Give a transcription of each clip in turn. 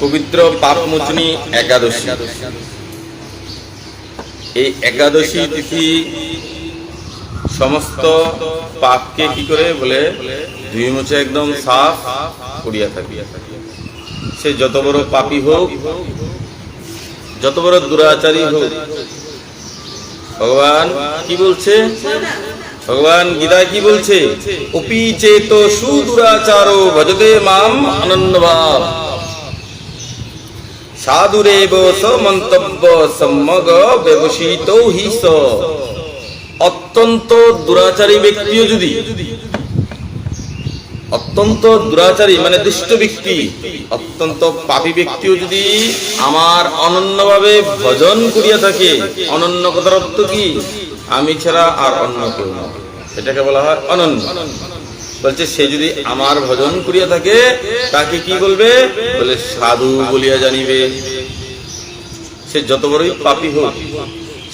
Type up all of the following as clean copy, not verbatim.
পবিত্র পাপমোচনী একাদশী। এই একাদশী তিথি সমস্ত পাপকে কি করে বলে ধুয়ে মুছে একদম সাফ করিয়া থাকে। সে যত বড় পাপী হোক, যত বড় দুরাচারী হোক, ভগবান কি বলছে? ভগবান গীতায় কি বলছে? অপি চেত সুদুরাচারো ভজতে মাম অনন্যভাব সাধুরেব সমন্তব্য সম্মগ ব্যবসিত হি স। অত্যন্ত দুরাচারী ব্যক্তিও যদি, অত্যন্ত দুরাচারী মানে দুষ্ট ব্যক্তি, অত্যন্ত পাপী ব্যক্তিও যদি আমার অনন্যভাবে ভজন করিয়া থাকে, অনন্য কথার অর্থ কি? আমি ছাড়া আর অন্য কেউ না, এটাকে বলা হয় অনন্য। বলছে সে যদি আমার ভজন করিয়া থাকে তাকে কি বলবে? বলে সাধু বলিয়া জানিবে। সে যত বড়ই পাপী হোক,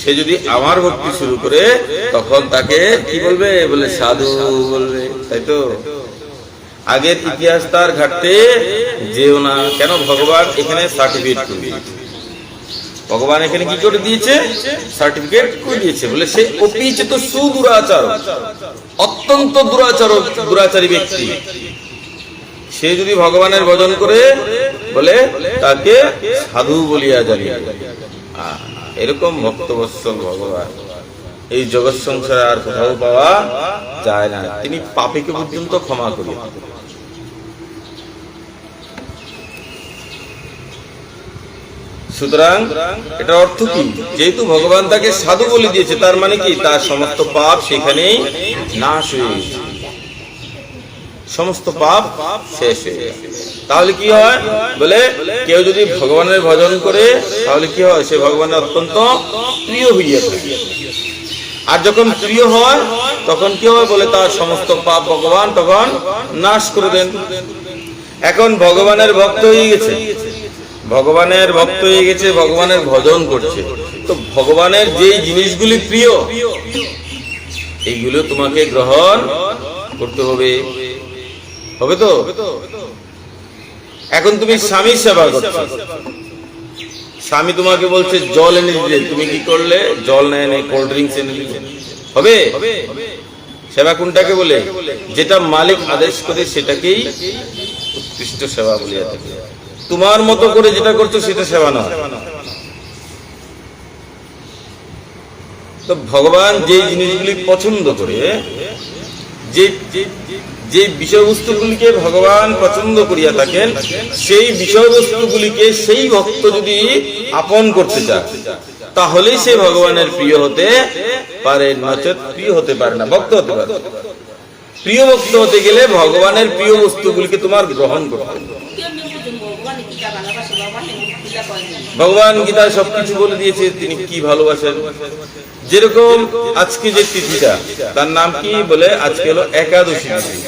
সে যদি আমার ভক্তি শুরু করে তখন তাকে কি বলবে? বলে সাধু বলবে। তাই তো আগের ইতিহাস তার ঘাটতে যেও না। কেন? ভগবান এখানে সার্টিফিকেট করে দিয়েছে। ভগবান এখানে কি করে দিয়েছে? সার্টিফিকেট করে দিয়েছে। বলে সে অপিচেত সুদুরাচার, অত্যন্ত দুরাচারী ব্যক্তি, সে যদি ভগবানের ভজন করে বলে তাকে সাধু বলিয়া জানিয়ে। এরকম ভক্তবৎসল ভগবান এই জগৎ সংসারে আর কোথাও পাওয়া যায় না। তিনি পাপীকে পর্যন্ত ক্ষমা করিয়া। সুতরাং এটার অর্থ কি? যেহেতু ভগবান তাকে সাধু বলে দিয়েছে, তার মানে কি? তার সমস্ত পাপ সেখানেই নাশ হয়ে গেছে, সমস্ত পাপ শেষ হয়ে গেছে। তাহলে কি হয়? বলে কেউ যদি ভগবানের ভজন করে তাহলে কি হয়? সে ভগবানের অত্যন্ত প্রিয় হইয়া থাকে। আর যখন প্রিয় হয় তখন কি হয়? বলে তার সমস্ত পাপ ভগবান তখন নাশ করে দেন। এখন ভগবানের ভক্ত হয়ে গেছে, ভগবানের ভক্ত হয়ে গেছে, ভগবানের ভজন করছে, তো ভগবানের যে জিনিসগুলি প্রিয় এইগুলো তোমাকে গ্রহণ করতে হবে, হবে তো? এখন তুমি স্বামীর সেবা করছো, স্বামী তোমাকে বলছে জল এনে দিতে, তুমি কি করলে? জল না এনে কোল্ড ড্রিঙ্কস এনে দিলে হবে? সেবা কোনটাকে বলে? যেটা মালিক আদেশ করে সেটাকেই উৎকৃষ্ট সেবা বলিয়া থাকে। তোমার মতো করে যেটা করছো সেটা সেবা নয়। তো ভগবান যে জিনিসগুলি পছন্দ করে, যে বিষয়বস্তুগুলিকে ভগবান পছন্দ করিয়া থাকেন, সেই বিষয়বস্তুগুলিকে সেই ভক্ত যদি আপন করতে চায় তাহলেই সে ভগবানের প্রিয় হতে পারে, নচেত প্রিয় হতে পারে না, ভক্ত হতে পারে। প্রিয় ভক্ত হতে গেলে ভগবানের প্রিয় বস্তুগুলিকে তোমার গ্রহণ করতে হবে। ভগবান গীতায় সবকিছু বলে দিয়েছে তিনি কি ভালোবাসেন। যেরকম আজকে যে তিথিটা, তার নাম কি? বলে আজকে হলো একাদশী তিথি।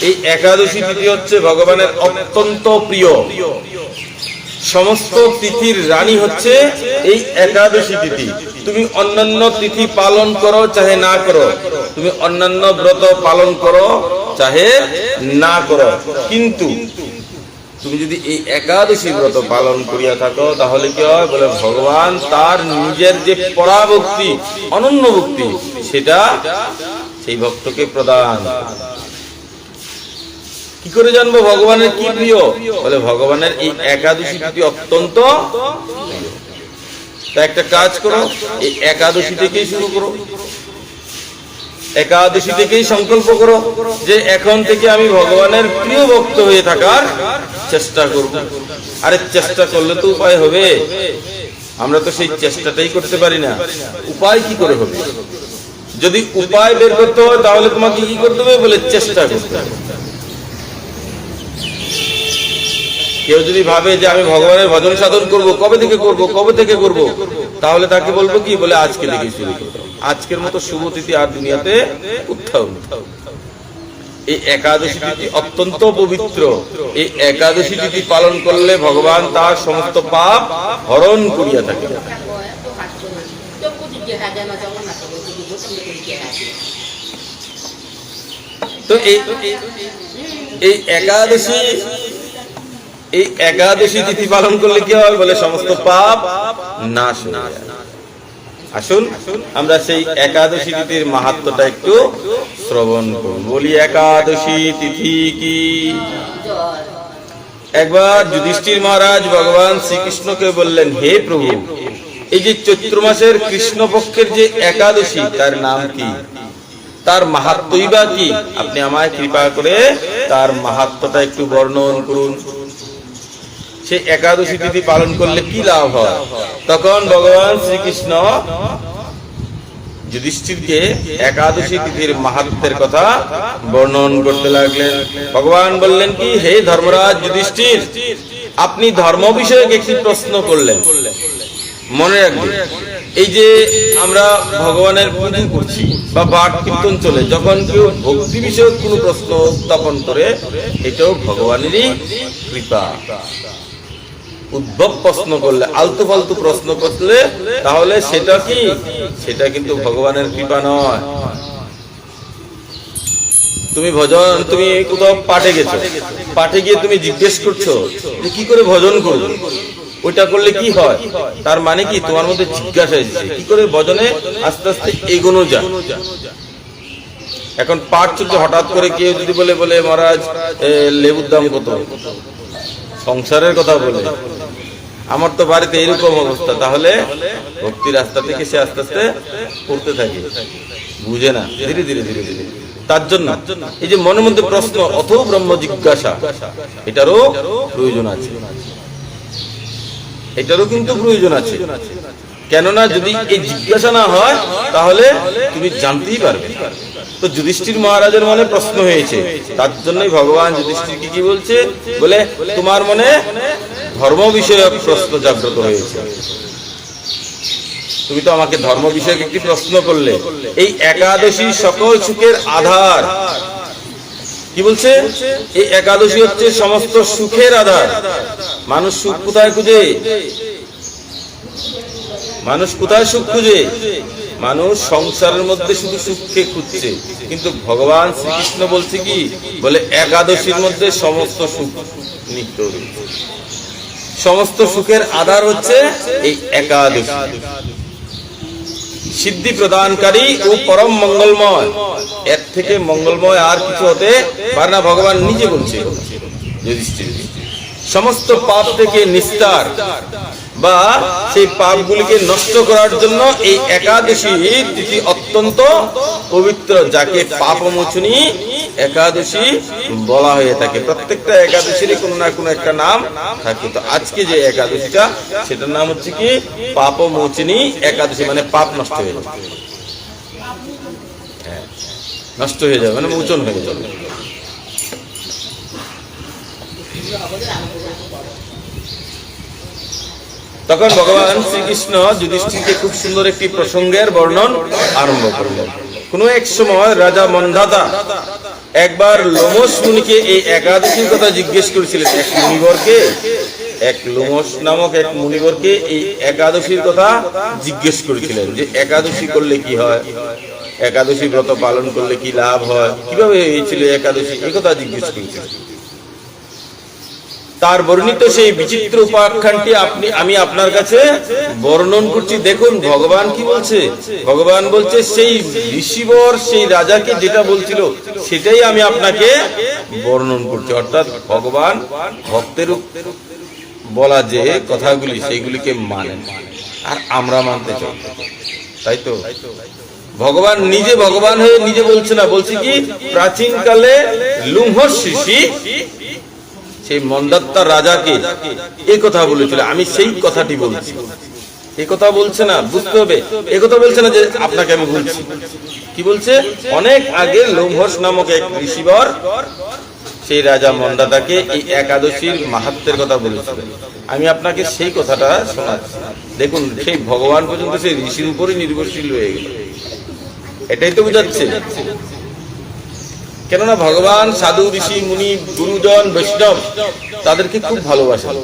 এই একাদশী তিথি হচ্ছে ভগবানের অত্যন্ত প্রিয়। সমস্ত তিথির রানী হচ্ছে এই একাদশী তিথি। তুমি অন্যান্য তিথি পালন করো চাহে না করো, তুমি অন্যান্য ব্রত পালন করো চাহে না করো, কিন্তু তুমি যদি এই একাদশী ব্রত পালন করিয়া থাকো তাহলে কি হয়? বলে ভগবান তার নিজের যে পরাভক্তি, অনন্য ভক্তি, সেটা সেই ভক্তকে প্রদান। কি করে জানবো ভগবানের কি প্রিয়? বলে ভগবানের এই একাদশী তিথি অত্যন্ত প্রিয়। তা একটা কাজ করো, এই একাদশী থেকেই শুরু করো, একাদশী থেকেই সংকল্প করো যে এখন থেকে আমি ভগবানের প্রিয় ভক্ত হয়ে থাকার চেষ্টা করব। আরে চেষ্টা করলে তো উপায় হবে? আমরা তো সেই চেষ্টাটাই করতে পারি না, উপায় কি করে হবে? যদি উপায় বের করতে হয় তাহলে তোমাকে কি করতে হবে? বলে চেষ্টা করতে হবে। কেউ যদি ভাবে যে আমি ভগবানের ভজন সাধন করব, কবে থেকে করব, কবে থেকে করব, তাহলে তাকে বলবো কি? বলে আজকে থেকে শুরু করো। আজকের মতো শুভ তিথি আর দুনিয়াতে কোথাও নেই। এই একাদশী তিথি অত্যন্ত পবিত্র। এই একাদশী তিথি পালন করলে ভগবান তার সমস্ত পাপ হরণ করিয়া থাকে। তো এই একাদশী এই একাদশী তিথি পালন করলে কি হয় বলে সমস্ত পাপ নাশ হয়ে যায়। আসুন আমরা সেই একাদশী তিথির মাহাত্ম্যটা একটু শ্রবণ করব। বলি একাদশী তিথি কি। একবার যুধিষ্ঠির মহারাজ ভগবান শ্রীকৃষ্ণকে বললেন, হে প্রভু, এই যে চৈত্র মাসের কৃষ্ণপক্ষের যে একাদশী তার নাম কি, তার মাহাত্ম্যই বা কি, আপনি আমায় কৃপা করে তার মাহাত্ম্যটা একটু বর্ণন করুন। সেই একাদশী তিথি পালন করলে কি লাভ হয়? তখন ভগবান শ্রীকৃষ্ণ যুধিষ্ঠিরকে একাদশী তিথির মাহাত্ম্যের কথা বর্ণন করতে লাগলেন। ভগবান বললেন কি, হে ধর্মরাজ যুধিষ্ঠির, আপনি ধর্ম বিষয়ক একটি প্রশ্ন করলেন। মনে রাখবেন, এই যে আমরা ভগবানের পুজো করছি বা পাঠ কীর্তন চলে, যখন কেউ ভক্তি বিষয়ক কোনো প্রশ্ন উত্থাপন করে, এটাও ভগবানেরই কৃপা। উদ্ভব প্রশ্ন করলে, আলতু ফালতু প্রশ্ন করলে, তাহলে সেটা কি, সেটা কিন্তু ভগবানের কৃপা নয়। তুমি কোথাও পাঠে গেছো, পাঠে গিয়ে তুমি জিজ্ঞেস করছো যে কি করে ভজন করবো, ওইটা করলে কি হয়, তার মানে কি তোমার মধ্যে জিজ্ঞাসা এসেছে কি করে ভজনে আস্তে আস্তে এগোনো যায়। এখন পাঠ চলছে, হঠাৎ করে কেউ যদি বলে মহারাজ লেবুর দাম কত, সংসারের কথা বলে, আমার তো বাড়িতে এরকম অবস্থা, তাহলে ভক্তি রাস্তা থেকে সে আস্তে আস্তে পড়তে থাকে, বুঝে না, ধীরে ধীরে ধীরে ধীরে। তার জন্য এই যে মনের মধ্যে প্রশ্ন, অথো ব্রহ্ম জিজ্ঞাসা, এটারও প্রয়োজন আছে, এটারও কিন্তু প্রয়োজন আছে। কেননা যদি এই জিজ্ঞাসা না হয় তাহলে তুমি জানতেই পারবে। তো যুধিষ্ঠির মহারাজের মনে প্রশ্ন হয়েছে, তার জন্যই ভগবান যুধিষ্ঠিরকে কি বলছে, বলে তোমার মনে ধর্ম বিষয়ক প্রশ্ন জাগ্রত হয়েছে, তুমি তো আমাকে ধর্ম বিষয়ক একটি প্রশ্ন করলে। এই একাদশী সকল সুখের আধার। কি বলছে? এই একাদশী হচ্ছে সমস্ত সুখের আধার। মানুষ সুখ কোথায় খুঁজে? মানুষ কোথায় সুখ খুঁজে? মানুষ সংসারের মধ্যে শুধু সুখকে খুঁজছে, কিন্তু ভগবান শ্রীকৃষ্ণ বলছে কি, বলে একাদশীর মধ্যে সমস্ত সুখ নিত্য রয়েছে। সমস্ত সুখের আধার হচ্ছে এই একাদশী। সিদ্ধি প্রদানকারী ও পরম মঙ্গলময়, এর থেকে মঙ্গলময় আর কিছু হতে পারে না, ভগবান নিজে বলছে যুধিষ্ঠির। সমস্ত পাপ থেকে নিস্তার বা সেই পাপগুলিকে নষ্ট করার জন্য এই একাদশী তিথি অত্যন্ত পবিত্র, যাকে পাপমোচনী একাদশী বলা হয়ে থাকে। প্রত্যেকটা একাদশীর কোনো না কোনো একটা নাম থাকে। তো আজকে যে একাদশীটা, সেটার নাম হচ্ছে কি পাপমোচনী একাদশী, মানে পাপ নষ্ট হয়ে যাবে, নষ্ট হয়ে যাবে মানে মোচন হয়ে যাবে। তখন ভগবান শ্রীকৃষ্ণ যুধিষ্ঠিরকে খুব সুন্দর একটি প্রসঙ্গের বর্ণন আরম্ভ করলেন। কোন এক সময় রাজা মন্ধাতা একবার লোমস মুনিকে এই একাদশীর কথা জিজ্ঞেস করেছিলেন। এক মুনিবরকে, এক লোমস নামক এক মুনিবরকে এই একাদশীর কথা জিজ্ঞেস করেছিলেন যে একাদশী করলে কি হয়, একাদশী ব্রত পালন করলে কি লাভ হয়, কিভাবে হয়েছিল একাদশী, এই কথা জিজ্ঞেস করেছিলেন। তার বর্ণিত সেই বিচিত্র উপাখ্যানটি আমি আপনার কাছে বর্ণন করছি। দেখুন ভগবান কি বলছে। ভগবান বলছে সেই ঋষিবর সেই রাজাকে যেটা বলছিল সেটাই আমি আপনাকে বর্ণন করছি। অর্থাৎ ভগবান ভক্তের বলা যে কথাগুলি সেইগুলিকে মানেন, আর আমরা মানতে চাই, তাই তো। ভগবান নিজে ভগবান হয়ে নিজে বলছে না, বলছে কি প্রাচীন কালে লুম্হস ঋষি সেই মন্দাত্তা রাজাকে এই কথা বলেছিল, আমি সেই কথাটি বলছি। এই কথা বলছে না, বুঝতে হবে, এই কথা বলছে না যে আপনাকে আমি বলছি। কি বলছে? অনেক আগে লোমহর্ষ নামক এক ঋষিবর সেই রাজা মন্দাতাকে এই একাদশীর মাহাত্ম্যের কথা বলেছিল। আমি আপনাকে সেই কথাটা শোনাচ্ছি। দেখুন, সেই ভগবান পর্যন্ত সেই ঋষির উপরই নির্ভরশীল হয়ে গেল। এটাই তো বুঝাচ্ছে। কেননা ভগবান সাধু ঋষি মুনি গুরুজন বৈষ্ণব তাদেরকে খুব ভালোবাসেন।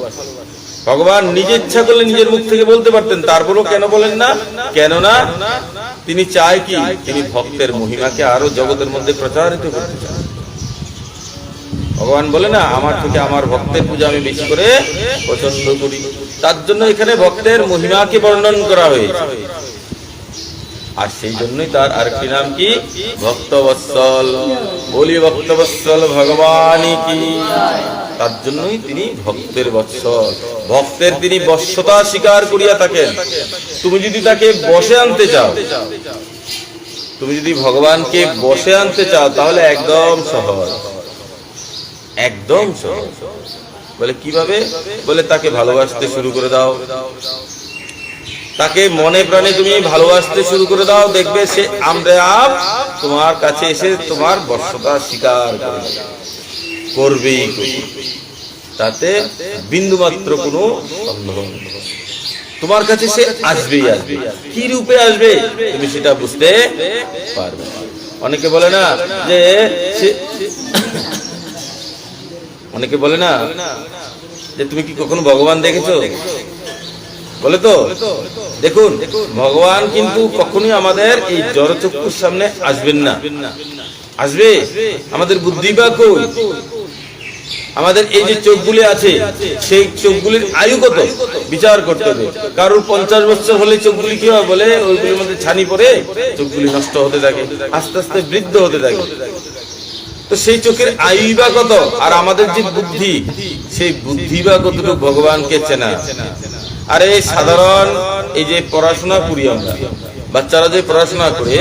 ভগবান নিজে ইচ্ছা করলে নিজের মুখ থেকে বলতে পারতেন, তারপরও কেন বলেন না? কেননা তিনি চায় কি, তিনি ভক্তের মহিমাকে আরো জগতের মধ্যে প্রচারিত করতে চান। ভগবান বলে না, আমার থেকে আমার ভক্তের পূজা আমি বেশি করে পছন্দ করি। তার জন্য এখানে ভক্তের মহিমাকে বর্ণন করা হয়েছে। আর সেই জন্যই তার আরেকটি নাম কি, ভক্তবৎসল। বলি ভক্তবৎসল ভগবান কি। তার জন্যই তিনি ভক্তের বৎসল। ভক্তের তিনি বশ্যতা স্বীকার করিয়া থাকেন। তুমি যদি তাকে বশে আনতে চাও, তুমি যদি ভগবানকে বশে আনতে চাও, তাহলে একদম সহজ, একদম সহজ। বলে কিভাবে? বলে তাকে ভালোবাসতে শুরু করে দাও, তাকে মনে প্রাণে তুমি ভালোবাসতে শুরু করে দাও, দেখবে সে আমরে আপ তোমার কাছে এসে তোমার বশ্যতা স্বীকার করবেই করবে। তাতে বিন্দুমাত্র কোনো সন্দেহ নেই, তোমার কাছে সে আসবেই আসবে। কি রূপে আসবে তুমি সেটা বুঝতে পারবে। অনেকে বলে না যে অনেকে বলে না যে তুমি কি কখনো ভগবান দেখেছো? বলে তো, দেখুন ভগবান কিন্তু কখনোই আমাদের এই জড়চক্ষুর সামনে আসবেন না। আসবে আমাদের বুদ্ধি বা কই? আমাদের এই যে চোখগুলি আছে, সেই চোখগুলির আয়ু কত বিচার করতে হবে। কারোর 50 বছর হলে চোখগুলি কি হয়? বলে ওইগুলির মধ্যে ছানি পড়ে চোখগুলি নষ্ট হতে থাকে, আস্তে আস্তে বৃদ্ধ হতে থাকে। তো সেই চোখের আয়ু বা কত? আর আমাদের যে বুদ্ধি, সেই বুদ্ধি বা কতটুকু ভগবানকে চেনা। আর এই সাধারণ এই যে পড়াশোনা করি আমরা, বাচ্চারা যে পড়াশোনা করে,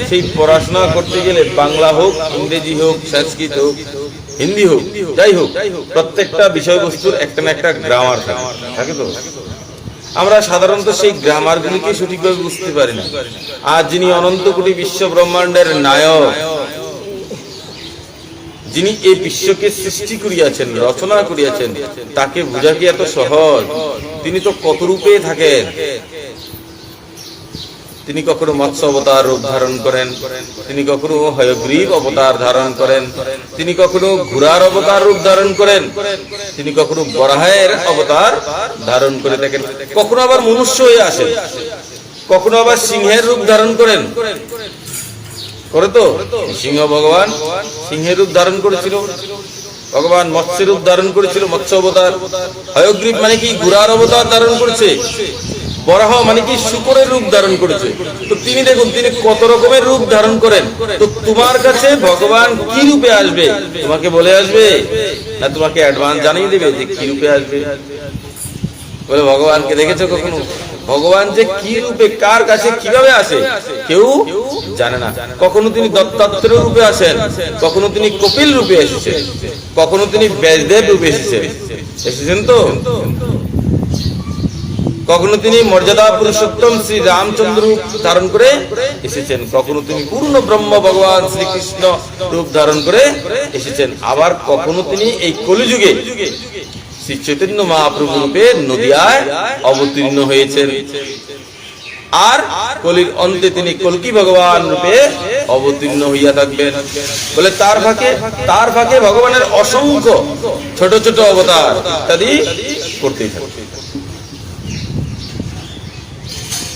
সেই পড়াশোনা করতে গেলে বাংলা হোক, ইংরেজি হোক, সংস্কৃত হোক, হিন্দি হোক, যাই হোক, প্রত্যেকটা বিষয়বস্তুর একটা না একটা গ্রামার থাকে। তো আমরা সাধারণত সেই গ্রামার গুলিকে সঠিকভাবে বুঝতে পারি না। আর যিনি অনন্ত কোটি বিশ্ব ব্রহ্মাণ্ডের নায়ক, যিনি এই বিশ্বকে সৃষ্টি করিয়াছেন, রচনা করিয়াছেন, তাকে বোঝা কি এত সহজ? তিনি তো কত রূপে থাকেন। তিনি কখনো মৎস্য অবতার রূপ ধারণ করেন, তিনি কখনো হয়গ্রীব অবতার ধারণ করেন, তিনি কখনো ঘোড়ার অবতার রূপ ধারণ করেন, তিনি কখনো বরাহের অবতার ধারণ করে থাকেন, কখনো আবার মনুষ্য হয়ে আসেন, কখনো আবার সিংহের রূপ ধারণ করেন। করে তো সিংহ ভগবান সিংহের রূপ ধারণ করেছিল, ভগবান মৎস্যের রূপ ধারণ করেছিল, মৎস্য অবতার। হয়গ্রীব মানে কি ঘোড়ার অবতার ধারণ করেছে, বরাহ মানে কি শুকরের রূপ ধারণ করেছে। তো তিনি দেখুন তিনি কত রকমের রূপ ধারণ করেন। তো তোমার কাছে ভগবান কি রূপে আসবে তোমাকে বলে আসবে, না তোমাকে অ্যাডভান্স জানিয়ে দেবে যে কি রূপে আসবে? বলে ভগবানকে দেখেছো কখনো? ভগবান যে কি রূপে কার কাছে কিভাবে আসে কেউ জানে না। কখনো তিনি দত্তাত্রেয় রূপে আসেন, কখনো তিনি কপিল রূপে এসেছেন, কখনো তিনি ব্যাসদেব রূপে এসেছেন তো কখনো তিনি মর্যাদা পুরুষোত্তম শ্রী রামচন্দ্র রূপ ধারণ করে এসেছেন, কখনো তিনি পূর্ণ ব্রহ্ম ভগবান শ্রীকৃষ্ণ রূপ ধারণ করে এসেছেন, আবার কখনো তিনি এই কলিযুগে শ্রী চৈতন্য মহাপ্রভু রূপে নদিয়ায় অবতীর্ণ হয়েছেন, আর কলির অন্তে তিনি কলকি ভগবান রূপে অবতীর্ণ হইয়া থাকবেন। বলে তার ফাঁকে ভগবানের অসংখ্য ছোট ছোট অবতার ইত্যাদি করতেই থাকবে।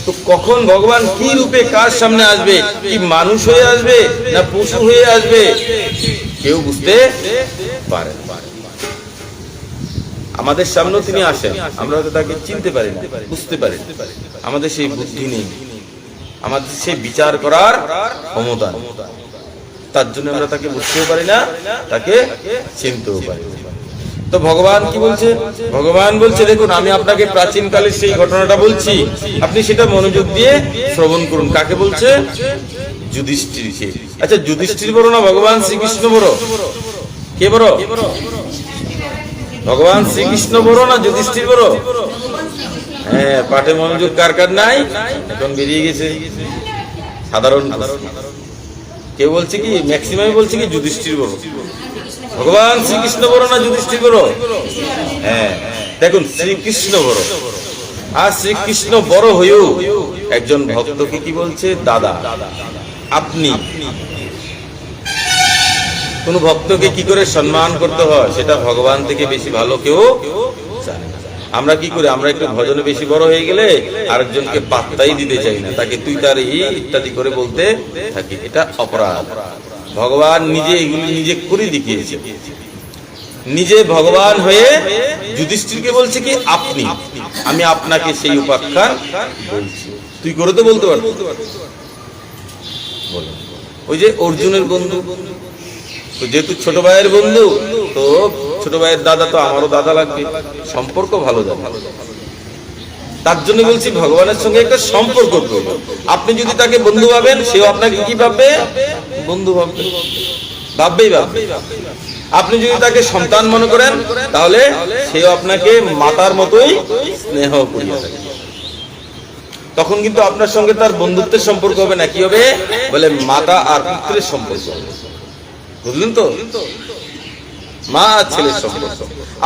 তো কখন ভগবান কি রূপে কার সামনে আসবে, কি মানুষ হয়ে আসবে না পশু হয়ে আসবে, কেউ বুঝতে পারে না। আমাদের সামনেও তিনি আসেন, আমরা হয়তো তাকে চিনতে পারি না, বুঝতে পারি, আমাদের সেই বুদ্ধি নেই, আমাদের সেই বিচার করার ক্ষমতা, তার জন্য আমরা তাকে বুঝতেও পারি না, তাকে চিনতেও পারি না। তো ভগবান কি বলছে? ভগবান বলছে দেখুন আমি আপনাকে প্রাচীন কালের সেই ঘটনাটা বলছি, আপনি সেটা মনোযোগ দিয়ে শ্রবণ করুন। কাকে বলছে? যুধিষ্ঠিরকে। আচ্ছা যুধিষ্ঠির বড় না ভগবান শ্রীকৃষ্ণ বড়? কে বড়? ভগবান শ্রীকৃষ্ণ বড় না যুধিষ্ঠির বড়? হ্যাঁ, পাঠে মনোযোগ কার কার নাই এখন বেরিয়ে গেছে। সাধারণ কেউ বলছে কি, ম্যাক্সিমাম বলছে কি যুধিষ্ঠির বড়। ভগবান শ্রীকৃষ্ণ বড় না যুধিষ্ঠির বড়? হ্যাঁ, দেখুন শ্রীকৃষ্ণ বড়। আর শ্রীকৃষ্ণ বড় হয়েও একজন ভক্তকে কি বলছে? দাদা। আপনি কোন ভক্তকে কি করে সম্মান করতে হয় সেটা ভগবান থেকে বেশি ভালো কেউ জানে না। আমরা কি করি? আমরা একটু ভজনে বেশি বড় হয়ে গেলে আরেকজনকে পাত্তাই দিতে চাই না, তাকে তুই তার ইত্যাদি করে বলতে থাকি, এটা অপরাধ। ভগবান নিজে এগুলি নিজে করে দেখিয়েছে। নিজে ভগবান হয়ে যুধিষ্ঠিরকে বলছে কি আপনি, আমি আপনাকে সেই উপাখ্যান বলছি, তুই করে তো বলতে পারবি। ওই যে অর্জুনের বন্ধু, তো যেহেতু ছোট ভাইয়ের বন্ধু, তো ছোট ভাইয়ের দাদা তো আমারও দাদা লাগবে, সম্পর্ক ভালো যাবে, তার জন্য বলছি ভগবানের সঙ্গে একটা সম্পর্ক করবে। আপনি যদি তাকে বন্ধু ভাবেন, সেও আপনাকে কি ভাববে? বন্ধু ভাববে, ভাববেই ভাববে। আপনি যদি তাকে সন্তান মনে করেন, তাহলে সেও আপনাকে মাতার মতোই স্নেহ করিয়া থাকে। তখন কিন্তু আপনার সঙ্গে তার বন্ধুত্বের সম্পর্ক হবে না, কি হবে? বলে মাতা আর পুত্রের সম্পর্ক, বুঝলেন তো? মা আর ছেলের সম্পর্ক।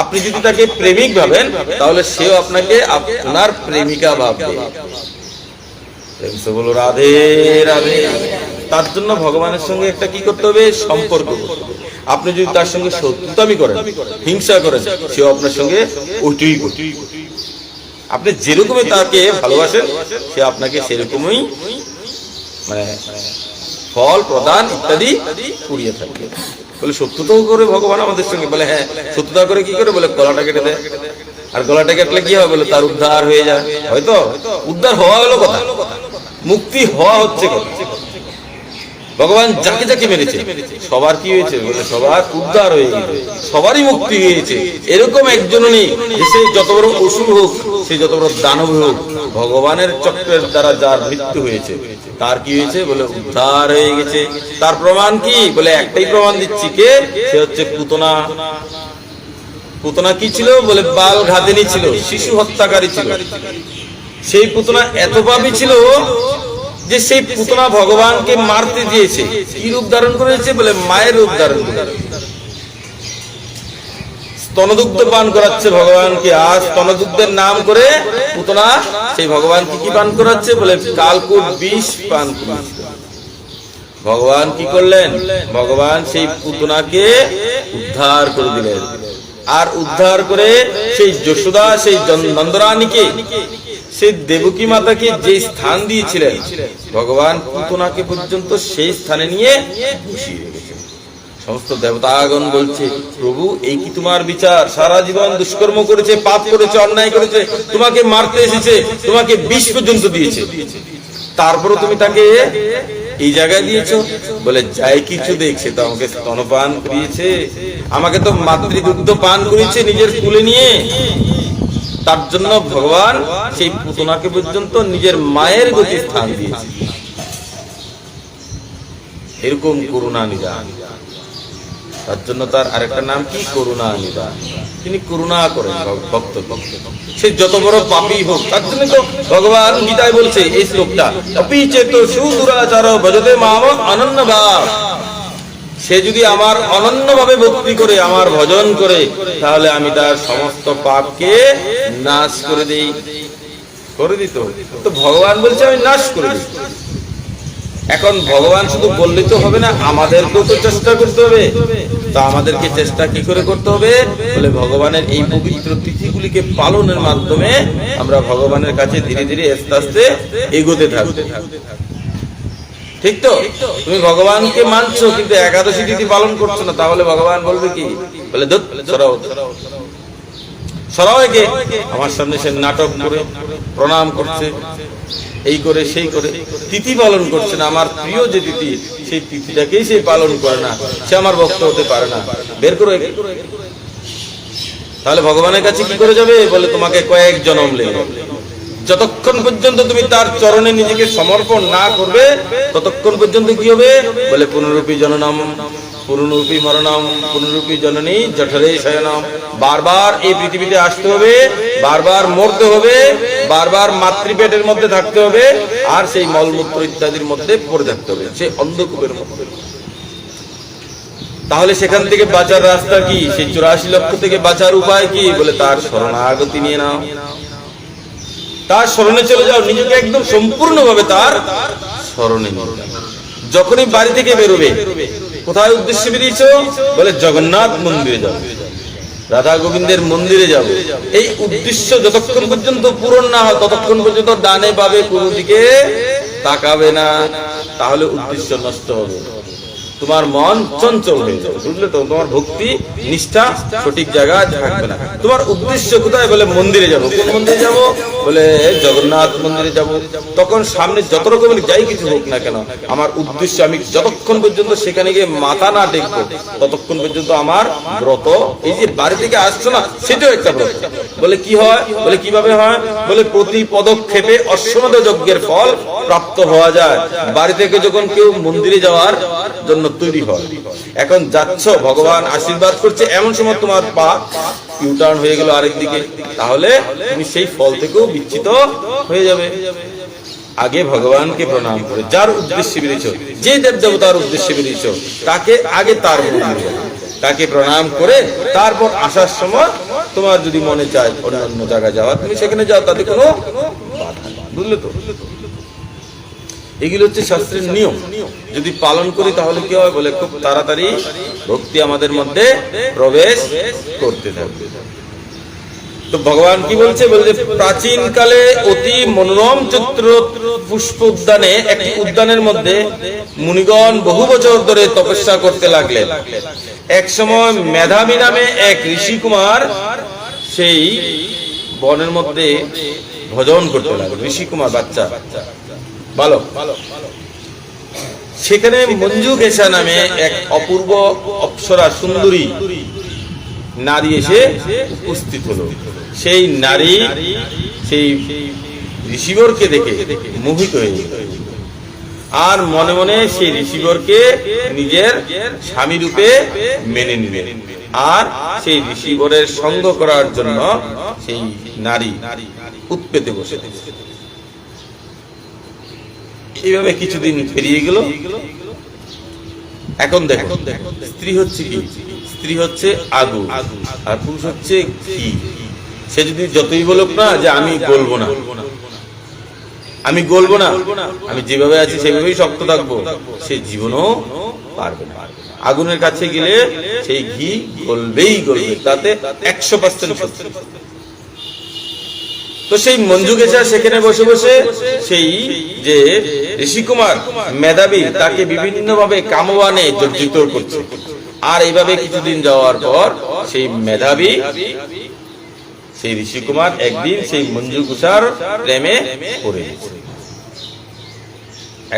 আপনি যদি তাকে প্রেমিক ভাবেন, তাহলে সেও আপনাকে আপনার প্রেমিকা ভাববে। বলো রাধে রাধে। তার জন্য ভগবানের সঙ্গে একটা কি করতে হবে? সম্পর্ক করতে হবে। আপনি যদি তার সঙ্গে শত্রুতামি করেন, হিংসা করেন, সেও আপনার সঙ্গে ওইটাই করবে। আপনি যেরকমই তাকে ভালোবাসেন, সে আপনাকে সেরকমই মানে ফল প্রদান ইত্যাদি করিয়ে থাকবে। বলে শত্রুতাও করে ভগবান আমাদের সঙ্গে? বলে হ্যাঁ, শত্রুতা করে কি করে? বলে গলাটা কেটে দেয়। আর গলাটা কাটলে কি হবে? বলে তার উদ্ধার হয়ে যায়। হয়তো উদ্ধার হওয়া হলো কথা, মুক্তি হওয়া হচ্ছে কথা। ভগবান যাকে যাকে মেরেছে সবার কি হয়েছে? বলে সবার উদ্ধার হয়ে গেছে, সবারই মুক্তি হয়েছে। এরকম একজনও নেই যে সে যত বড় অসুর হোক, সে যত বড় দানব হোক, ভগবানের চক্রের দ্বারা যার মৃত্যু হয়েছে তার কি হয়েছে? বলে উদ্ধার হয়ে গেছে। তার প্রমাণ কি? বলে একটাই প্রমাণ দিচ্ছি, কে? সে হচ্ছে পুতনা। পুতনা কি ছিল? বলে বাল ঘাতিনী ছিল, শিশু হত্যাকারী ছিল। সেই পুতনা এত পাপী ছিল যে সেই পুতনা ভগবানকে মারতে দিয়েছে। কি রূপ ধারণ করেছে? বলে মায়ের রূপ ধারণ করেছে। স্তনদুগ্ধ পান করাচ্ছে ভগবানকে, আর স্তনদুগ্ধের নাম করে পুতনা সেই ভগবানকে কি পান করাচ্ছে? বলে কালকুট বিষ পান করাচ্ছে। ভগবান কি করলেন? ভগবান সেই পুতনাকে উদ্ধার করে দিলেন। আর উদ্ধার করে সেই যশোদা, সেই নন্দরানীকে, সেই দেবকী মাতাকে যে স্থান দিয়েছিলেন, ভগবান পুতনাকে পর্যন্ত সেই স্থানে নিয়ে বসিয়ে রেখেছেন। সমস্ত দেবতাগণ বলছে, প্রভু এই কি তোমার বিচার? সারা জীবন দুষ্কর্ম করেছে, পাপ করেছে, অন্যায় করেছে, তোমাকে মারতে এসেছে, তোমাকে বিষ পর্যন্ত দিয়েছে, তারপরও তুমি তাকে এই জায়গায় দিয়েছো? বলে যাই কিছু দেখছে তো আমাকে স্তনপান করিয়েছে, আমাকে তো মাতৃদুগ্ধ পান করেছে নিজের কুলে নিয়ে। তার জন্য ভগবান সেই পুতনাকে পর্যন্ত নিজের মায়ের গতি স্থান দিয়েছে। এরকম করুণা নিদান। তার জন্য তার আরেকটা নাম কি? করুণা নিদান। তিনি করুণা করেন ভক্ত, সে যত বড় পাপী হোক। তার জন্য তো ভগবান গীতায় বলছে এই শ্লোকটা, অপি চেত সুদুরাচার ভজতে মাম অনন্য ভাব। সে যদি আমার অনন্যভাবে ভক্তি করে, আমার ভজন করে, তাহলে আমি তার সমস্ত পাপকে নাশ করে দিই। করে দিত তো ভগবান বলছে আমি নাশ করে দিই। এখন ভগবান শুধু বললে তো হবে না, আমাদেরকেও তো চেষ্টা করতে হবে। তা আমাদেরকে চেষ্টা কি করে করতে হবে? বলে ভগবানের এই পবিত্র তিথিগুলিকে পালনের মাধ্যমে আমরা ভগবানের কাছে ধীরে ধীরে আস্তে আস্তে এগোতে থাকবো। ঠিক তো? তুমি ভগবানকে মানছো কিন্তু একাদশী তিথি পালন করছো না, তাহলে ভগবান বলবে কি? বলে সরাও একে। আমার সামনে সে নাটক করে প্রণাম করছে, এই করে সেই করে, তিথি পালন করছে না। আমার প্রিয় যে তিথি, সেই তিথিটাকেই সে পালন করে না, সে আমার ভক্ত হতে পারে না। বের করো একে। তাহলে ভগবানের কাছে কি করে যাবে? বলে তোমাকে কয়েক জন্ম লেগে। যতক্ষণ পর্যন্ত তুমি তার চরণে নিজেকে সমর্পণ না করবে, ততক্ষণ পর্যন্ত কি হবে? বলে পুনরূপী জননম, পুনরূপী মরণম, পুনরূপী জননী জঠরে শয়নম। বারবার এই পৃথিবীতে আসতে হবে, বারবার মরতে হবে, বারবার মাতৃপেটের মধ্যে থাকতে হবে, আর সেই মলমূত্র ইত্যাদির মধ্যে পড়ে থাকতে হবে, সেই অন্ধকূপের মধ্যে। তাহলে সেখান থেকে বাঁচার রাস্তা কি? সেই 84 লক্ষ থেকে বাঁচার উপায় কি? বলে তার শরণাগতি নিয়ে নাও, তার শরণে চলে যাও, নিজেকে একদম সম্পূর্ণভাবে তার শরণে নিয়ে যাও। যখনই বাড়ি থেকে বেরোবে, কোথায় উদ্দেশ্যে বেরিয়েছো? বলে জগন্নাথ মন্দিরে যাও, রাধা গোবিন্দের মন্দিরে যাবে। এই উদ্দেশ্য যতক্ষণ পর্যন্ত পূরণ না হয়, ততক্ষণ পর্যন্ত ডানে বামে কোনো দিকে তাকাবে না, তাহলে উদ্দেশ্য নষ্ট হবে। তোমার মন চঞ্চল হয়ে যাবে, বুঝলে তো? তোমার ভক্তি নিষ্ঠা সঠিক জায়গায় থাকবে না। তোমার উদ্দেশ্য কোথায়? বলে মন্দিরে যাব। কোন মন্দিরে যাব? বলে জগন্নাথ মন্দিরে যাব। তখন সামনে যত রকমের যাই কিছু হোক না কেন, আমার উদ্দেশ্য আমি যতক্ষণ পর্যন্ত সেখানে গিয়ে মাথা না টেকবো ততক্ষণ পর্যন্ত আমার ব্রত, এই যে বাড়ি থেকে আসছো না, সেটাও একটা ব্রত। বলে কি হয়? বলে কিভাবে হয়? বলে প্রতি পদক্ষেপে অশ্বমেধ যজ্ঞের ফল প্রাপ্ত হওয়া যায়। বাড়ি থেকে যখন কেউ মন্দিরে যাওয়ার জন্য তৈরি হয়, এখন যাচ্ছ, ভগবান আশীর্বাদ করছে, এমন সময় তোমার পা ইউটার্ন হয়ে গেল আরেকদিকে, তাহলে তুমি সেই ফল থেকেও বিচ্যুত হয়ে যাবে। আগে ভগবানকে প্রণাম করে, যার উদ্দেশ্যে বেরিয়েছ, যে দেব দেবতার উদ্দেশ্যে বেরিয়েছ, তাকে আগে তার মন্দিরে তাকে প্রণাম করে তারপর আসার সময় তোমার যদি মনে চায় অন্যান্য জায়গায় যাওয়া, তুমি সেখানে যাও, তাতে কোনো বাধা নেই, বুঝলে তো? এগুলো হচ্ছে শাস্ত্রের নিয়ম। যদি পালন করি তাহলে কি হয়? বলে খুব তাড়াতাড়ি ভক্তি আমাদের মধ্যে প্রবেশ করতে থাকবে। তো ভগবান কি বলছে? বলছে প্রাচীন কালে অতি মনোরম চিত্র পুষ্প উদ্যানে, একটি উদ্যানের মধ্যে মুনিগণ বহু বছর ধরে তপস্যা করতে লাগলেন। এক সময় মেধাবী নামে এক ঋষি কুমার সেই বনের মধ্যে ভজন করতে লাগলো। ঋষি কুমার বাচ্চা ভালো, সেখানে মঞ্জুকেশা নামে এক অপূর্ব অপ্সরা সুন্দরী নারী এসে উপস্থিত হলো। সেই নারী সেই ঋষিবরকে দেখে মোহিত হয়ে গেল, আর মনে মনে সেই ঋষিবরকে নিজের স্বামী রূপে মেনে নিলেন, আর সেই ঋষিবরের সঙ্গ করার জন্য সেই নারী উৎপেতে বসে। এইভাবে কিছুদিন পেরিয়ে গেল। এখন দেখো, স্ত্রী হচ্ছে কি? স্ত্রী হচ্ছে আগুন, আর পুরুষ হচ্ছে কি? সে যদি যতই বলুক না যে আমি গলবো না, আমি গলবো না, আমি যেভাবে আছি সেভাবেই শক্ত থাকবো, সে জীবনও পারবে না। আগুনের কাছে গেলে সেই ঘি গলবেই গলবে, তাতে 100% সত্য। তো সেই মঞ্জুকেশা সেখানে বসে বসে সেই যে ঋষিকুমার মেধাবী, তাকে বিভিন্ন ভাবে কামবানে জর্জিত করছে। আর এইভাবে কিছুদিন যাওয়ার পর সেই মেধাবী সেই ঋষিকুমার একদিন সেই মঞ্জুকেশার প্রেমে পড়ে গেছে।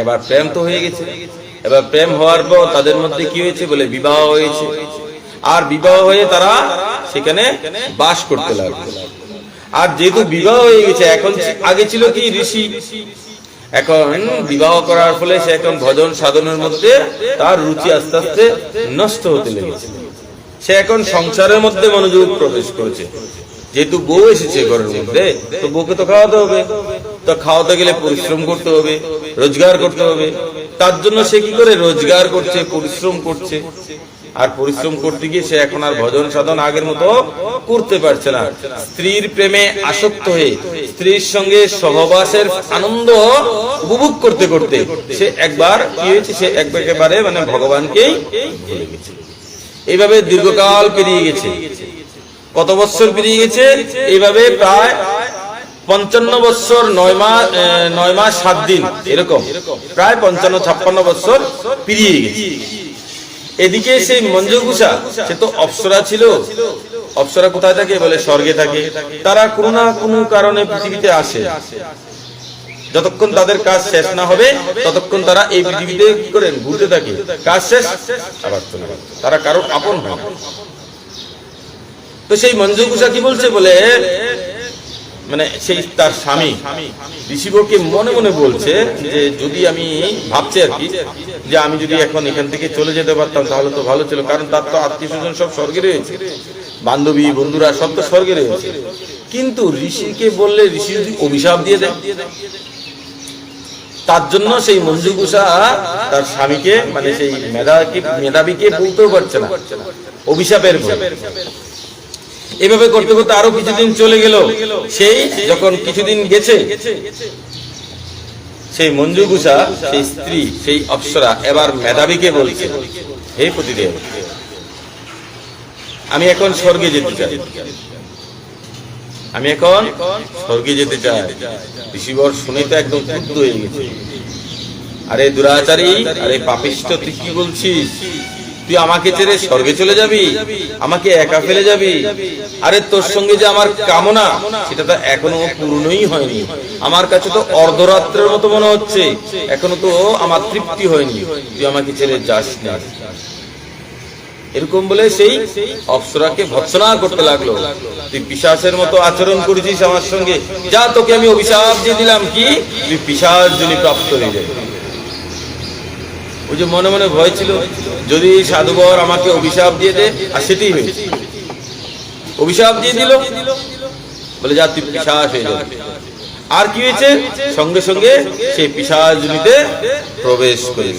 এবার প্রেম তো হয়ে গেছে। এবার প্রেম হওয়ার পর তাদের মধ্যে কি হয়েছে? বলে বিবাহ হয়েছে। আর বিবাহ হয়ে তারা সেখানে বাস করতে লাগলো। আর যেহেতু বিবাহ হয়ে গেছে, এখন আগে ছিল কি ঋষি, এখন বিবাহ করার ফলে সে এখন ভজন সাধনের মধ্যে তার রুচি আস্তে আস্তে নষ্ট হতে লেগেছে। সে এখন সংসারের মধ্যে মনোযোগ প্রবেশ করেছে। যেহেতু বউ এসেছে ঘরের মধ্যে, তো বউকে তো খাওয়াতে হবে, তো খাওয়াতে গেলে পরিশ্রম করতে হবে, রোজগার করতে হবে। তার জন্য সে কি করে? রোজগার করছে, পরিশ্রম করছে। আর পরিশ্রম করতে গিয়ে সে এখন আর ভজন সাধন আগের মতো করতে পারছে না। স্ত্রীর প্রেমে আসক্ত হয়ে স্ত্রীর সঙ্গে সহবাসের আনন্দ উপভোগ করতে করতে সে একবার কি হয়েছে? সে একেবারে মানে ভগবানকেই ভুলে গেছে। এইভাবে দীর্ঘকাল পেরিয়ে গেছে। কত বছর পেরিয়ে গেছে? এইভাবে প্রায় 55 বছর 9 মাস 7 দিন, এরকম প্রায় 55-56 বছর পেরিয়ে গেছে। এদিকে সেই মঞ্জুকেশা, সে তো অপ্সরা ছিল। অপ্সরা কোথায় থাকে? বলে স্বর্গে থাকে। তারা কোনো না কোনো কারণে পৃথিবীতে আসে। যতক্ষণ তাদের কাজ শেষ না হবে ততক্ষণ তারা এই পৃথিবীতে কি করেন? ঘুরতে থাকে। কাজ শেষ আবার চলে যাবে। তারা কারো আপন হয়। তো সেই মঞ্জুকেশা কি বলছে? বলে মানে সেই তার স্বামী ঋষিবরকে মনে মনে বলছে যে যদি আমি ভাবছি আর কি, যে আমি যদি এখন এখান থেকে চলে যেতে পারতাম তাহলে তো ভালো ছিল। কারণ তার তো আত্মীয় স্বজন সব স্বর্গে রয়েছে, বান্ধবী বন্ধুরা সব তো স্বর্গে রয়েছে। কিন্তু ঋষিকে বললে ঋষি যদি অভিশাপ দিয়ে দেয়, তার জন্য সেই মঞ্জুকেশা তার স্বামীকে মানে সেই মেধাবীকে বলতেও পারছে না, অভিশাপের ভয়। এভাবে করতে করতে আরো কিছুদিন চলে গেল। সেই যখন কিছুদিন গেছে, সেই মঞ্জুকেশা সেই স্ত্রী সেই অপ্সরা এবার মেধাবীকে বলছে, হে পতিদেব, আমি এখন স্বর্গে যেতে চাই, আমি এখন স্বর্গে যেতে চাই। ঋষিবর শুনে তো একদম ক্রুদ্ধ হয়ে গেছে। আরে দুরাচারী, আরে পাপিষ্ঠ, তুই কি বলছিস? তুই আমাকে ছেড়ে স্বর্গে চলে যাবি, আমাকে একা ফেলে যাবি? আরে তোর সঙ্গে যে আমার কামনা, সেটা তো এখনো পূর্ণই হয়নি। আমার কাছে তো অর্ধরাত্রের মতো মনে হচ্ছে, এখনো তো আমার তৃপ্তি হয়নি, তুই আমাকে ছেড়ে যাস না। এরকম বলে সেই অপ্সরাকে ভৎসনা করতে লাগলো। তুই পিশাচের মতো আচরণ করেছিস আমার সঙ্গে, যা তোকে আমি অভিশাপ দিয়ে দিলাম, কি তুই পিশাচ জনি প্রাপ্ত হয়ে যাবি। ওই যে মনে মনে ভয় ছিল, যদি সাধুবর আমাকে অভিশাপ দিয়ে দে, আর সেটাই হয়েছে। অভিশাপ দিয়ে দিল, বলে যা তুই পিশাচ হয়ে যাবি। আর কি হয়েছে? সঙ্গে সঙ্গে সেই পিশাচ জনিতে প্রবেশ করে।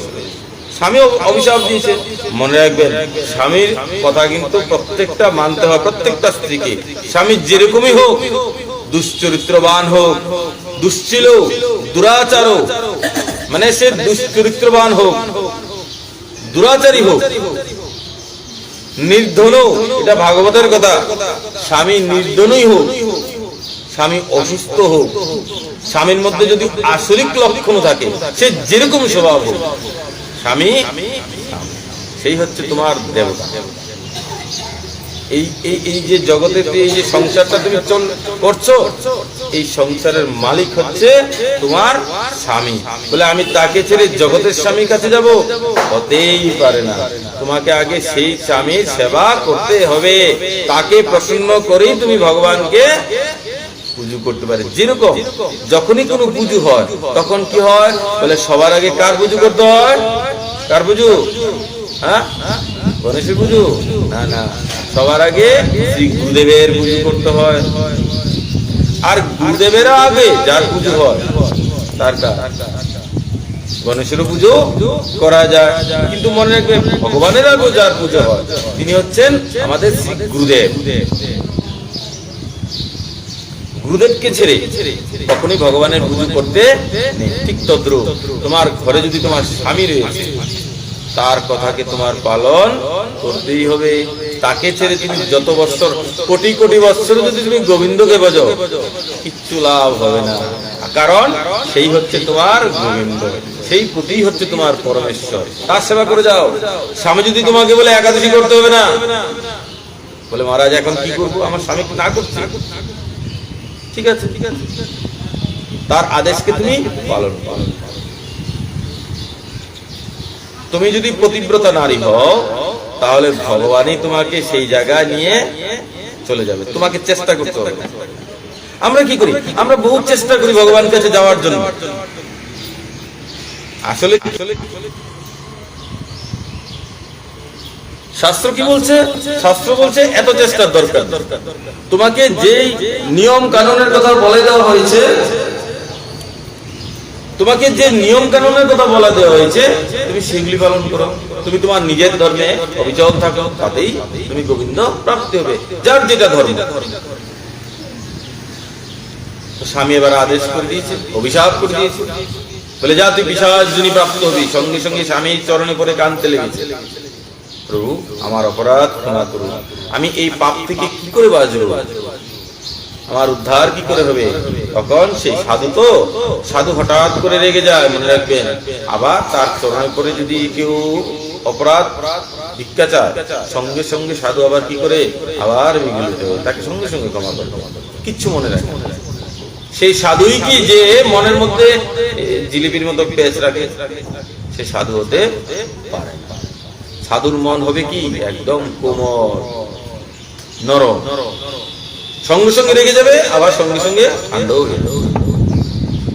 স্বামী অভিশাপ দিয়েছে। মনে রাখবেন, স্বামীর কথা কিন্তু প্রত্যেকটা মানতে হয়, প্রত্যেকটা স্ত্রীকে। স্বামী যেরকমই হোক, দুশ্চরিত্রবান হোক, দুশ্চিল, দুরাচার, মানে সে দুশ্চরিত্রবান হোক, দুরাচারী হোক, নির্ধন, এটা ভাগবতের কথা। স্বামী নির্ধনই হোক, স্বামী অসুস্থ হোক, স্বামীর মধ্যে যদি আসরিক লক্ষণ থাকে, সে যেরকম স্বভাব হোক, স্বামী সেই হচ্ছে তোমার দেবতা। এই যে জগতে এই যে সংসারটা তুমি করছো, এই সংসারের মালিক হচ্ছে তোমার স্বামী। বলে আমি তাকে ছেড়ে জগতের স্বামীর কাছে যাব, হতেই পারে না। তোমাকে আগে সেই স্বামীর সেবা করতে হবে, তাকে প্রসন্ন করেই তুমি ভগবানকে পুজো করতে পারে। যেরকম যখনই কোনো পুজো হয়, তখন কি হয়? বলে সবার আগে কার পুজো করতে হয়? কার পুজো? হ্যাঁ, গণেশের পুজো? না না, সবার আগে শ্রী গুরুদেবের পুজো করতে হয়। আর গুরুদেবের আগে যার পুজো হয়, তার গণেশেরও পুজো করা যায়। কিন্তু মনে রাখবে, ভগবানের আগে যার পুজো হয়, তিনি হচ্ছেন আমাদের শ্রী গুরুদেব। গুরুদেবকে ছেড়ে কখনই ভগবানের পুজো করতে নেই। ঠিক তদ্রূপ তোমার ঘরে যদি তোমার স্বামী রয়েছে, তার কথাকে তোমার পালন করতেই হবে। তাকে ছেড়ে তুমি যত বছর, কোটি কোটি বছর যদি তুমি গোবিন্দকে বাজাও, কিচ্ছু লাভ হবে না। কারণ সেই হচ্ছে তোমার গোবিন্দ, সেই প্রতি হচ্ছে তোমার পরমেশ্বর। তার সেবা করে যাও। স্বামী যদি তোমাকে বলে একাদশী করতে হবে না, বলে মহারাজ এখন কি করবো, আমার স্বামী না করছে, ঠিক আছে, তার আদেশকে তুমি পালন করো। তুমি যদি পতিব্রতা নারী হও, তাহলে ভগবানই তোমাকে সেই জায়গায় নিয়ে চলে যাবে। তোমাকে চেষ্টা করতে হবে। আমরা কি করি? আমরা বহু চেষ্টা করি ভগবানের কাছে যাওয়ার জন্য। আসলে শাস্ত্র কি বলছে? শাস্ত্র বলছে এত চেষ্টার দরকার। তোমাকে যেই নিয়ম কানুনের কথা বলে দেওয়া হয়েছে, তোমাকে যে নিয়ম কানুনের কথা বলা দেওয়া হয়েছে, তুমি সেগুলি পালন করো। তুমি তোমার নিজের ধর্মে অবিচল থাকো, তাতেই তুমি গোবিন্দ প্রাপ্তি হবে, যার যেটা ধর্ম। স্বামী এবার আদেশ করে দিয়েছে, অভিশাপ করে দিয়েছে, বলে যা তুই পিশাচ জনি প্রাপ্ত হবি। সঙ্গে সঙ্গে স্বামীর চরণে পড়ে কাঁদতে লেগেছে, প্রভু আমার অপরাধ ক্ষমা করুন, আমি এই পাপ থেকে কি করে বাঁচবো, আমার উদ্ধার কি করে হবে? তখন সেই সাধু, তো সাধু হঠাৎ করে রেগে যায়। মনে রাখবেন, আবার তার চরণে পড়ে যদি কেউ অপরাধ ভিক্ষা চায়, সঙ্গে সঙ্গে সাধু আবার কি করে? আবার বিগলিত হয়ে তাকে সঙ্গে সঙ্গে ক্ষমা করে, কিচ্ছু মনে রাখে। সেই সাধুই কি যে মনের মধ্যে জিলিপির মতো পেঁচ রাখে, সে সাধু হতে পারে না। সাধুর মন হবে কি? একদম কোমল, নরম। সঙ্গে সঙ্গে রেগে যাবে, আবার সঙ্গে সঙ্গে ঠান্ডাও হয়ে যাবে।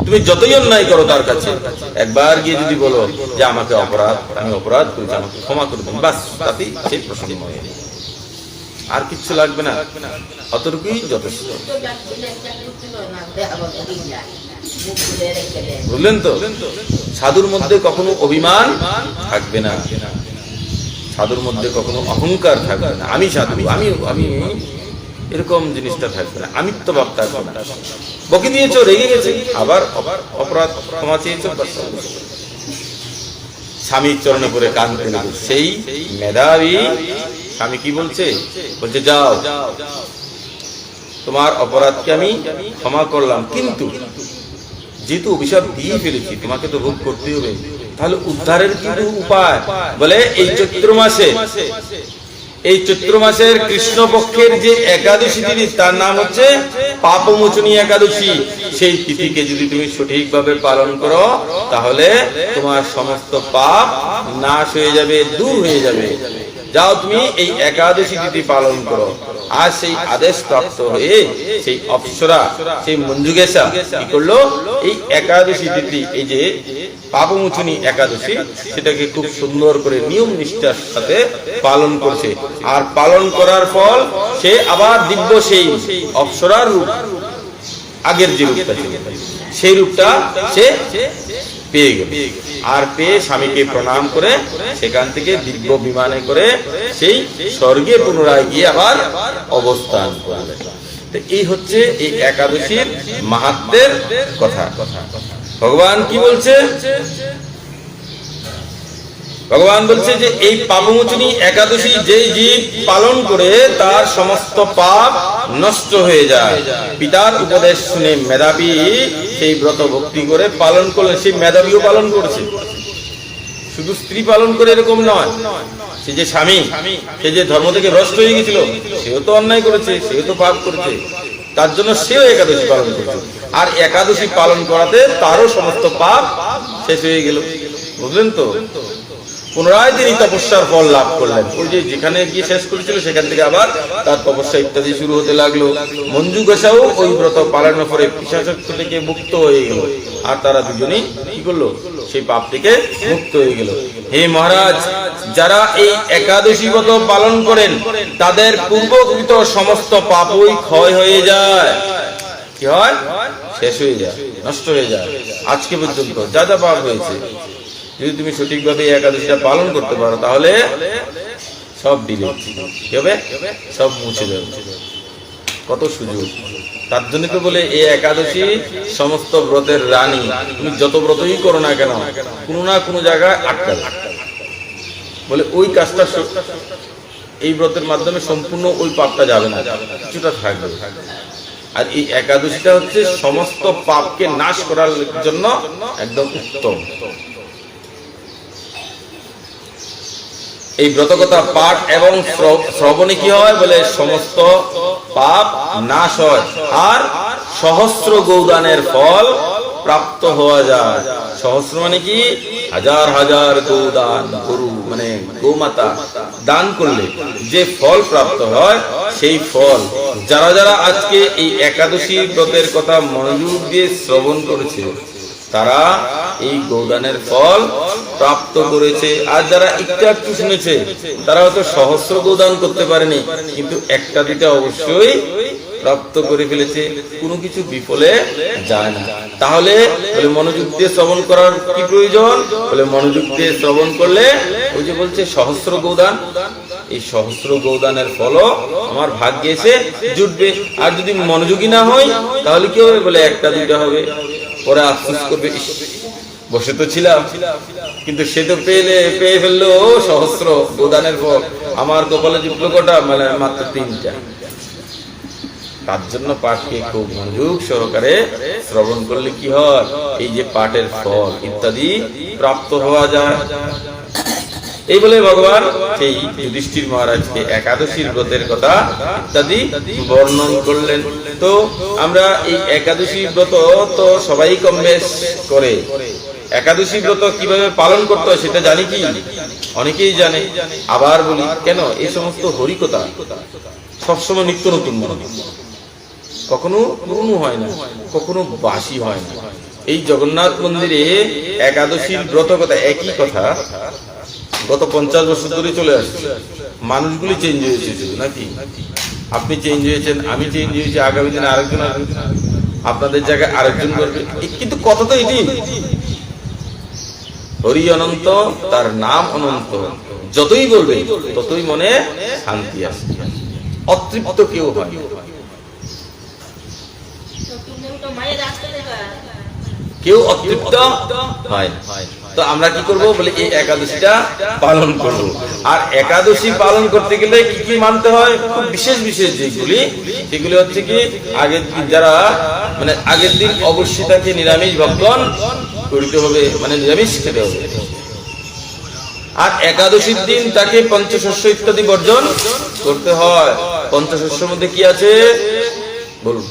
তুমি যতই অন্যায় করো তার কাছে, একবার গিয়ে যদি বলো যে আমাকে আমি অপরাধ করেছি, আমাকে ক্ষমা করে দিন, বাস, তাতেই সেই প্রসন্ন হয়ে যাবে। আর কিচ্ছু লাগবে না, অতটুকুই যথেষ্ট। বুঝলেন তো? সাধুর মধ্যে কখনো অভিমান থাকবে না, সাধুর মধ্যে কখনো অহংকার থাকবে না। আমি সাধু, আমি এরকম জিনিসটা থাকবে না, আমিত্ব ভাব থাকবে না। বকে দিয়েছো, রেগে গেছে, আবার অপরাধ ক্ষমা চেয়েছো, স্বামীর চরণে পড়ে কাঁদতে লাগে। সেই মেধাবী স্বামী কি বলছে? বলছে যাও, তোমার অপরাধকে আমি ক্ষমা করলাম, কিন্তু যেহেতু অভিশাপ দিয়ে ফেলেছি, তোমাকে তো ভোগ করতে হবে, তাহলে উদ্ধারের কি উপায়? বলে এই চৈত্র মাসের কৃষ্ণপক্ষের যে একাদশী তিথি, তার নাম হচ্ছে পাপমোচনী একাদশী। সেই তিথিকে যদি তুমি সঠিকভাবে পালন করো, তাহলে তোমার সমস্ত পাপ নাশ হয়ে যাবে, দূর হয়ে যাবে। যাও তুমি এই একাদশী তিথি পালন করো। আর সেই আদেশ প্রাপ্ত হয়ে সেই অপ্সরা, সেই মঞ্জুগেশা কি করলো? এই একাদশী তিথি, এই যে পাপমোচনী একাদশী, সেটাকে খুব সুন্দর করে নিয়ম নিষ্ঠার সাথে পালন করছে। আর পালন করার ফল সে আবার দিব্য সেই অপ্সরার রূপ, আগের যে রূপটা ছিল সেই রূপটা সে পেয়ে গেল। আর পেয়ে স্বামীকে প্রণাম করে সেখান থেকে দিব্য বিমানে করে সেই স্বর্গে পুনরায় গিয়ে আবার অবস্থান করবে। এই হচ্ছে এই একাদশীর মাহাত্ম্যের কথা। ভগবান কি বলছে? ভগবান বলছে যে এই পাপমোচনী একাদশী যে জীব পালন করে তার সমস্ত পাপ নষ্ট হয়ে যায়। পিতার উপদেশ শুনে মেধাবী সেই ব্রত ভক্তি করে পালন করলেন। সেই মেধাবীও পালন করছে, শুধু স্ত্রী পালন করে এরকম নয়। সে যে স্বামী, সে যে ধর্ম থেকে ভ্রষ্ট হয়ে গেছিল, সেও তো অন্যায় করেছে, সেও তো পাপ করেছে, তার জন্য সেও একাদশী পালন করছে। আর একাদশী পালন করাতে তারও সমস্ত পাপ শেষ হয়ে গেল। বুঝলেন তো? পুনরায় তিনি তপস্যার ফল লাভ করলেন। ওই যে যেখানে গিয়ে শেষ করেছিল সেখান থেকে আবার তার তপস্যা ইত্যাদি শুরু হতে লাগলো। মঞ্জুগেশাও ওই ব্রত পালনের পরে পিশাচক্র থেকে মুক্ত হয়ে গেল। আর তারা দুজনেই কি করলো? সেই পাপ থেকে মুক্ত হয়ে গেল। হে মহারাজ, যারা এই একাদশী ব্রত পালন করেন তাদের পূর্বকৃত সমস্ত পাপই ক্ষয় হয়ে যায়। কি হয়? শেষ হয়ে যায়, নষ্ট হয়ে যায়। আজকে পর্যন্ত যা যা পাপ হয়েছে, যদি তুমি সঠিকভাবে একাদশীটা পালন করতে পারো, তাহলে সব দিলে কি হবে? সব মুছে যাবে। কত সুযোগ! তার জন্য তো বলে এই একাদশী সমস্ত ব্রতের রানী। তুমি যত ব্রতই করো না কেন, কোনো না কোনো জায়গায় আটকাবে। বলে ওই কাজটা, এই ব্রতের মাধ্যমে সম্পূর্ণ ওই পাপটা যাবে না, কিছুটা থাকবে। আর এই একাদশীটা হচ্ছে সমস্ত পাপকে নাশ করার জন্য একদম উত্তম। এই ব্রতকথা পাঠ এবং শ্রবণে কি হয়? বলে সমস্ত পাপ নাশ হয় আর সহস্র গৌদানের ফল প্রাপ্ত হওয়া যায়। সহস্র মানে কি? হাজার হাজার গৌদান, গরু মানে গোমাতা দান করলে যে ফল প্রাপ্ত হয়, সেই ফল যারা যারা আজকে এই একাদশী ব্রতের কথা মনোযোগ দিয়ে শ্রবণ করেছে, তারা এই গৌদানের ফল প্রাপ্ত করেছে। আর যারা একটু একটু শুনেছে, তারা হয়তো সহস্র গৌদান করতে পারেনি, কিন্তু একটা দুটা অবশ্যই প্রাপ্ত করে ফেলেছে। কোনো কিছু বিফলে যায় না। তাহলে বলে মনোযোগ দিয়ে শ্রবণ করার কি প্রয়োজন? বলে মনোযোগ দিয়ে শ্রবণ করলে ওই যে বলছে সহস্র গৌদান, এই সহস্র গৌদানের ফলও আমার ভাগ্যে এসে জুটবে। আর যদি মনোযোগী না হয়, তাহলে কি হবে? বলে একটা দুইটা হবে, পরে আফসোস করবে, বসে তো ছিলাম, কিন্তু সে তো পেয়ে ফেললো সহস্র গৌদানের ফল, আমার কপালে জুটলো কটা? মানে মাত্র 3টা। তার জন্য পাঠকে খুব মনোযোগ সহকারে শ্রবণ করলে কি হয়? এই যে পাঠের ফল ইত্যাদি প্রাপ্ত হওয়া যায়। এই বলে ভগবান সেই যুধিষ্ঠির মহারাজকে একাদশীর ব্রতের কথা ইত্যাদি বর্ণন করলেন। তো আমরা এই একাদশী ব্রত তো সবাই কম বেশ করে। একাদশী ব্রত কিভাবে পালন করতে হয় সেটা জানি কি? অনেকেই জানে। আবার বলি কেন, এই সমস্ত হরিকথা সবসময় নিত্য নতুন মনে হয়, কখনো পুরনো হয় না, কখনো বাসি হয় না। এই জগন্নাথ মন্দিরে একাদশীর ব্রত কথা একই কথা গত 50 বছর ধরে চলে আসছে। মানুষগুলি চেঞ্জ হয়েছে নাকি? আপনি চেঞ্জ হয়েছেন, আমি চেঞ্জ হয়েছি, আগামী দিনে আরেকজন আসবে, আপনাদের জায়গায় আরেকজন করবে, কিন্তু কথা তো এটি। হরি অনন্ত, তার নাম অনন্ত, যতই বলবে ততই মনে শান্তি আসে, অতৃপ্ত কেউ হয়। কেউ অতৃপ্ত হয়। তো আমরা কি করব? বলে এই একাদশীটা পালন করব। আর একাদশী পালন করতে গেলে কি কি মানতে হয়? খুব বিশেষ বিশেষ যেগুলি, সেগুলি হচ্ছে কি, আগের দিন যারা মানে আগের দিন অবশ্যই তাকে নিরামিষ ভক্ষণ করিতে হবে, মানে নিরামিষ খেতে হবে। আর একাদশীর দিন তাকে পঞ্চশস্য ইত্যাদি বর্জন করতে হয়। পঞ্চশস্যের মধ্যে কি আছে বলুন?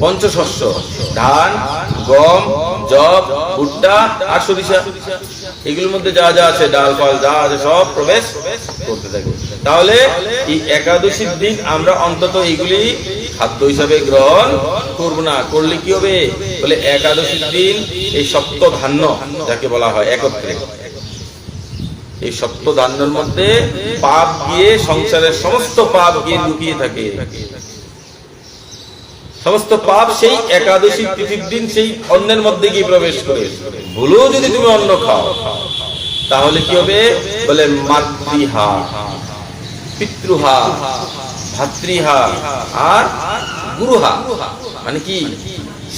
পঞ্চশস্য, ধান, গম, যব, ভুট্টা আর সরিষা, এগুলোর মধ্যে যা যা আছে, ডাল ফল যা আছে সব প্রবেশ করতে থাকে। তাহলে এই একাদশীর দিন আমরা অন্তত এইগুলি খাদ্য হিসাবে গ্রহণ করব না। করলে কি হবে বলে, একাদশীর দিন এই সপ্ত ধান্য যাকে বলা হয় একত্রে, এই সপ্ত ধান্যের মধ্যে পাপ গিয়ে, সংসারের সমস্ত পাপ গিয়ে লুকিয়ে থাকে। সমস্ত পাপ সেই একাদশী তিথির দিন সেই অন্নের মধ্যে গিয়ে প্রবেশ করে। ভুলেও যদি তুমি অন্ন খাও তাহলে কি হবে বলে, মাতৃহা, পিতৃহা, ভাতৃহা আর গুরুহা। মানে কি,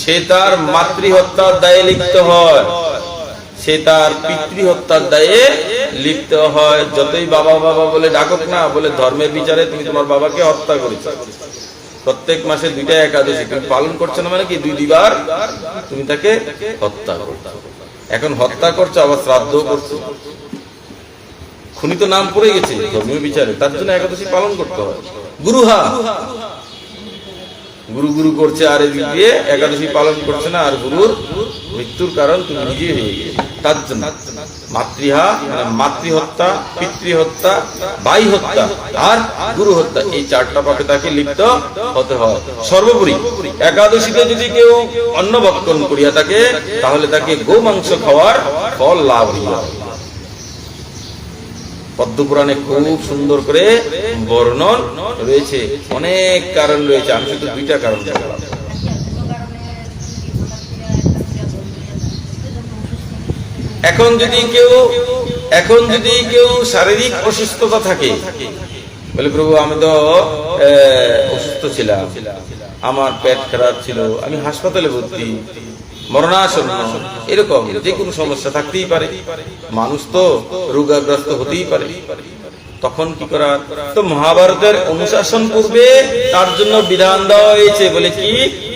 সে তার মাতৃহত্যার দায়ে লিপ্ত হয়, সে তার পিতৃহত্যার দায়ে লিপ্ত হয়। যতই বাবা বাবা বলে ডাকক না, বলে ধর্মের বিচারে তুমি তোমার বাবাকে হত্যা করেছ। প্রত্যেক মাসে 2টা একাদশী তুমি পালন করছো না, মানে কি 2 বার তুমি তাকে হত্যা করছো। এখন হত্যা করছো, আবার শ্রাদ্ধ করছো, খুনি তো নাম পড়ে গেছে ধর্মীয় বিচারে, তার জন্য একাদশী পালন করতে হয়। গুরুহা, গুরু গুরু করছে আর এদিক দিয়ে একাদশী পালন করছে না, আর গুরুর মৃত্যুর কারণ তুমি নিজে হয়ে গেছে। তার জন্য মাতৃহা মানে মাতৃহত্যা, পিতৃহত্যা, ভাই হত্যা আর গুরু হত্যা, এই 4টা পাপে তাকে লিপ্ত হতে হয়। সর্বোপরি একাদশীতে যদি কেউ অন্ন ভক্ষণ করিয়া থাকে তাহলে তাকে গোমাংস খাওয়ার ফল লাভ হইয়া। পদ্মপুরাণে খুব সুন্দর করে বর্ণন রয়েছে, অনেক কারণ রয়েছে, আমি শুধু 2টা কারণ বললাম। এখন যদি কেউ শারীরিক অসুস্থতা থাকে, বলে প্রভু আমি তো অসুস্থ ছিলাম, আমার পেট খারাপ ছিল, আমি হাসপাতালে ভর্তি, মরণাসন্ন, এরকম যে কোনো সমস্যা থাকতেই পারে, মানুষ তো রোগাগ্রস্ত হতেই পারে, তখন কি করা? তো মহাভারতের অনুশাসন পূর্বে তার জন্য বিধান দেওয়া হয়েছে। বলে কি,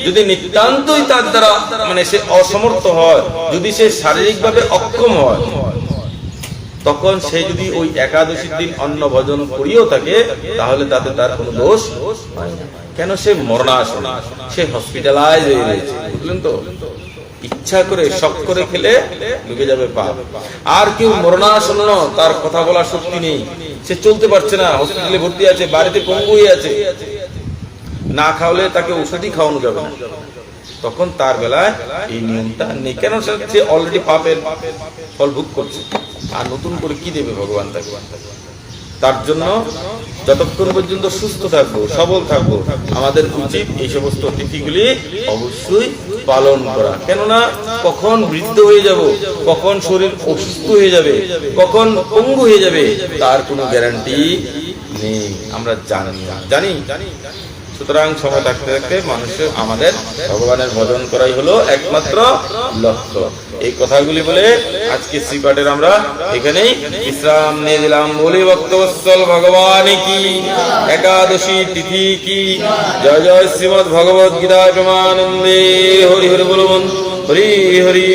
যদি নিতান্তই তার দ্বারা মানে সে অসমর্থ হয়, যদি সে শারীরিক ভাবে অক্ষম হয়, তখন সে যদি ওই একাদশীর দিন অন্ন ভোজন করিও থাকে তাহলে তাতে তার কোনো দোষ হয় না। কেন? সে মরণাসন্ন, সে হসপিটালাইজ হয়ে রয়েছে, বুঝলেন তো? ইচ্ছা করে শখ করে খেলে ঢুকে যাবে পাপ। আর কেউ মরণাসন্ন, তার কথা বলার শক্তি নেই, সে চলতে পারছে না, হসপিটালে ভর্তি আছে, বাড়িতে পঙ্গু হয়ে আছে, না খাওয়ালে তাকে ওষুধই খাওয়ানো যাবে না, তখন তার বেলায় এই নিয়মটা নেই। কেন? সে অলরেডি পাপের ফল ভোগ করছে, আর নতুন করে কি দেবে ভগবান তাকে? তার জন্য যতক্ষণ পর্যন্ত সুস্থ থাকবো, সবল থাকবো, আমাদের উচিত এই সমস্ত তিথিগুলি অবশ্যই পালন করা। কেননা কখন বৃদ্ধ হয়ে যাব, কখন শরীর অসুস্থ হয়ে যাবে, কখন পঙ্গু হয়ে যাবে, তার কোনো গ্যারান্টি নেই, আমরা জানি। সুতরাং সময় থাকতে থাকতে মানুষের আমাদের ভগবানের ভজন করাই হলো একমাত্র লক্ষ্য। এই কথাগুলি বলে আজকে শ্রীপাঠের আমরা এখানেই বিশ্রাম নিয়ে দিলাম। বলি ভক্তবৎসল ভগবান কি, একাদশী তিথি কি, জয় জয় শ্রীমদ ভগবদ গীতা প্রেমানন্দে। হরি হরি বলুন, হরি হরি।